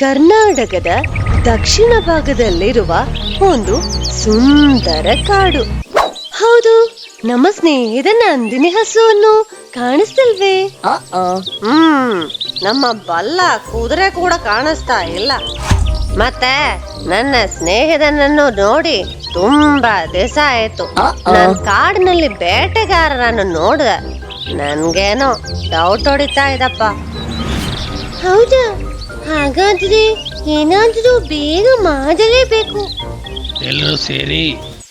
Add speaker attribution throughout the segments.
Speaker 1: ಕರ್ನಾಟಕದ ದಕ್ಷಿಣ ಭಾಗದಲ್ಲಿರುವ ಒಂದು ಸುಂದರ ಕಾಡು. ಹೌದು, ನಮ್ಮ ಸ್ನೇಹಿತ ನಂದಿನಿ ಹಸುವನ್ನು ಕಾಣಿಸ್ತಿಲ್ವೇ? ನಮ್ಮ ಬಲ್ಲ ಕುದುರೆ ಕೂಡ ಕಾಣಿಸ್ತಾ ಇಲ್ಲ. ಮತ್ತೆ ನನ್ನ ಸ್ನೇಹಿತನನ್ನು ನೋಡಿ ತುಂಬಾ ದಿವಸ ಆಯ್ತು. ನಾನು ಕಾಡಿನಲ್ಲಿ ಬೇಟೆಗಾರರನ್ನು ನೋಡಿದೆ. ನನ್ಗೇನೋ ಡೌಟ್ ಹೊಡಿತಾ ಇದಪ್ಪ. ಹೌದಾ? ಹಾಗಾದ್ರೆ ಏನಾದ್ರೂ ಬೇಗ ಮಾಡಲೇಬೇಕು.
Speaker 2: ಎಲ್ಲರೂ ಸೇರಿ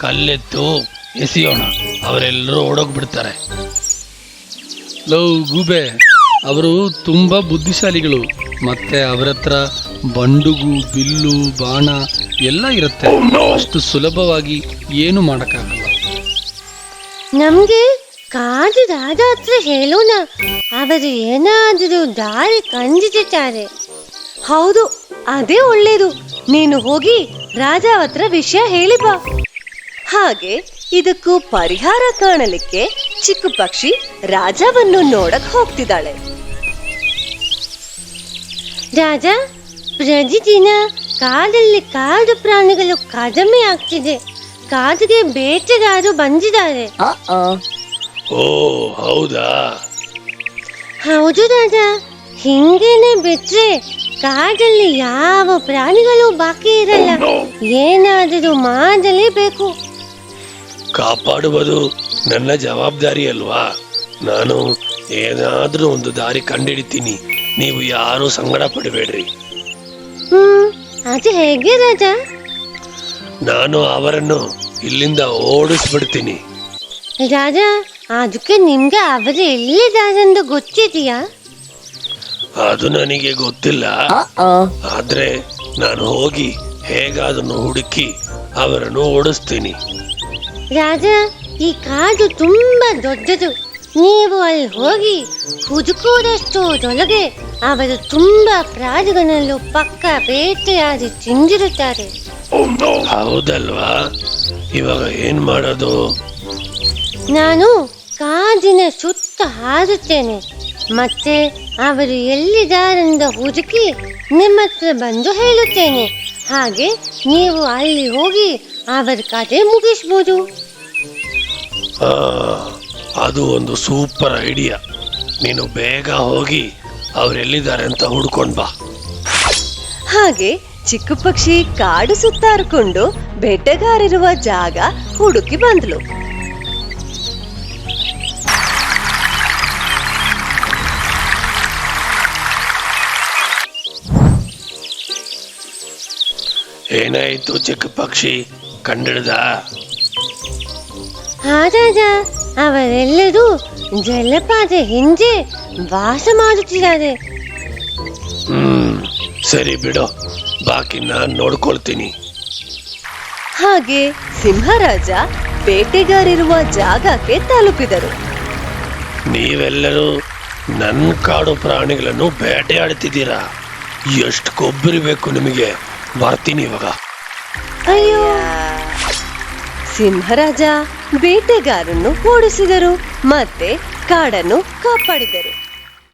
Speaker 2: ಕಲ್ಲೆತ್ತು ಎಸೆಯೋಣ, ಅವರೆಲ್ಲರೂ ಓಡೋಗ್ಬಿಡ್ತಾರೆ. ಲವ್ ಗೂಬೆ, ಅವರು ತುಂಬಾ ಬುದ್ಧಿಶಾಲಿಗಳು. ಮತ್ತೆ ಅವರ ಹತ್ರ ಬಂಡುಗು, ಬಿಲ್ಲು, ಬಾಣ ಎಲ್ಲ ಇರುತ್ತೆ. ಅಷ್ಟು ಸುಲಭವಾಗಿ ಏನು ಮಾಡಕ್ಕಾಗಲ್ಲ.
Speaker 1: ನಮ್ಗೆ ಕಾಡು ರಾಜ ಹತ್ರ ಹೇಳೋಣ, ಅವರು ಏನಾದರೂ ದಾರಿ ಕಂಡಿದ್ದಾರೆ. ಹೌದು, ಅದೇ ಒಳ್ಳೇದು. ನೀನು ಹೋಗಿ ರಾಜ ಹತ್ರ ವಿಷಯ ಹೇಳಿ ಬಾ. ಹಾಗೆ ಇದಕ್ಕೂ ಪರಿಹಾರ ಕಾಣಲಿಕ್ಕೆ ಚಿಕ್ಕ ಪಕ್ಷಿ ರಾಜವನ್ನು ನೋಡಕ್ ಹೋಗ್ತಿದ್ದಾಳೆ. ರಾಜ, ಪ್ರತಿದಿನ ಕಾಡಲ್ಲಿ ಕಾಡು ಪ್ರಾಣಿಗಳು ಕಡಿಮೆ ಆಗ್ತಿದೆ. ಕಾಡಿಗೆ ಬೇಟೆಗಾರರು ಬಂದಿದ್ದಾರೆ.
Speaker 2: ಓ ಹೌದಾ?
Speaker 1: ಹೌದು ರಾಜ, ಹಿಂಗೇನೆ ಬಿಟ್ರೆ ಕಾಡಲ್ಲಿ ಯಾವ ಪ್ರಾಣಿಗಳು ಬಾಕಿ ಇರಲ್ಲ. ಏನಾದರೂ ಮಾಡಲೇಬೇಕು.
Speaker 2: ಕಾಪಾಡುವುದು ನನ್ನ ಜವಾಬ್ದಾರಿ ಅಲ್ವಾ? ನಾನು ಏನಾದ್ರೂ ಒಂದು ದಾರಿ ಕಂಡಿಡಿತೀನಿ. ನೀವು ಯಾರು ಸಂಗಡ ಪಡಬೇಡ್ರಿ.
Speaker 1: ಅದು ಹೇಗೆ ರಾಜ?
Speaker 2: ನಾನು ಅವರನ್ನು ಇಲ್ಲಿಂದ ಓಡಿಸ್ಬಿಡ್ತೀನಿ.
Speaker 1: ರಾಜ, ಅದಕ್ಕೆ ನಿಮ್ಗೆ ಅವರು ಎಲ್ಲಿದ್ದಾರೆಂದು ಗೊತ್ತಿದೆಯಾ?
Speaker 2: ಅದು ನನಗೆ ಗೊತ್ತಿಲ್ಲ. ಆದ್ರೆ ನಾನು ಹೋಗಿ ಹೇಗಾದನ್ನು ಹುಡುಕಿ ಅವರನ್ನು ಓಡಿಸ್ತೀನಿ.
Speaker 1: ರಾಜ, ಈ ಕಾಡು ತುಂಬಾ ದೊಡ್ಡದು. ನೀವು ಅಲ್ಲಿ ಹೋಗಿ ಹುಡುಕೋದಷ್ಟೊಳಗೆ ಅವರು ತುಂಬಾ ಪ್ರಾಣಿಗಳಲ್ಲೂ ಪಕ್ಕ ಬೇಟೆಯಾಡಿ ತಿಂದಿರುತ್ತಾರೆ.
Speaker 2: ಹೌದಲ್ವಾ? ಇವಾಗ ಏನ್ ಮಾಡೋದು?
Speaker 1: ನಾನು ಕಾಡಿನ ಸುತ್ತ ಹಾರುತ್ತೇನೆ. ಮತ್ತೆ ಅವರು ಎಲ್ಲಿದ್ದಾರೆಂದು ಹುಡುಕಿ ನಿಮ್ಮ ಹತ್ರ ಬಂದು ಹೇಳುತ್ತೇನೆ. ಹಾಗೆ ನೀವು ಅಲ್ಲಿ ಹೋಗಿ ಅವರ ಕಥೆ ಮುಗಿಸ್ಬೋದು.
Speaker 2: ಅದು ಒಂದು ಸೂಪರ್ ಐಡಿಯಾ. ನೀನು ಬೇಗ ಹೋಗಿ ಅವರೆಲ್ಲಿದ್ದಾರೆ ಅಂತ ಹುಡ್ಕೊಂಡ್ ಬಾ.
Speaker 1: ಹಾಗೆ ಚಿಕ್ಕ ಪಕ್ಷಿ ಕಾಡು ಸುತ್ತಾರ್ಕೊಂಡು ಬೇಟೆಗಾರಿರುವ ಜಾಗ ಹುಡುಕಿ ಬಂದ್ಲು.
Speaker 2: ಏನಾಯ್ತು ಚಿಕ್ಕ ಪಕ್ಷಿ, ಕಂಡಿಡ್ದ?
Speaker 1: ರಾಜ, ಅವರೆಲ್ಲರೂ ಜಲಪಾತ ಹಿಂದೆ ವಾಸ ಮಾಡುತ್ತಿದ್ದಾರೆ.
Speaker 2: ಸರಿ ಬಿಡು, ಬಾಕಿ ನಾನ್ ನೋಡ್ಕೊಳ್ತೀನಿ.
Speaker 1: ಹಾಗೆ ಸಿಂಹರಾಜ ಬೇಟೆಗಾರಿರುವ ಜಾಗಕ್ಕೆ ತಲುಪಿದರು.
Speaker 2: ನೀವೆಲ್ಲರೂ ನನ್ನ ಕಾಡು ಪ್ರಾಣಿಗಳನ್ನು ಬೇಟೆಯಾಡ್ತಿದ್ದೀರಾ? ಎಷ್ಟು ಕೊಬ್ಬಿರಬೇಕು ನಿಮಗೆ. ಬರ್ತೀನಿ ಇವಾಗ.
Speaker 1: ಅಯ್ಯೋ! ಸಿಂಹರಾಜ ಬೇಟೆಗಾರನ್ನು ಓಡಿಸಿದರು ಮತ್ತೆ ಕಾಡನ್ನು ಕಾಪಾಡಿದರು.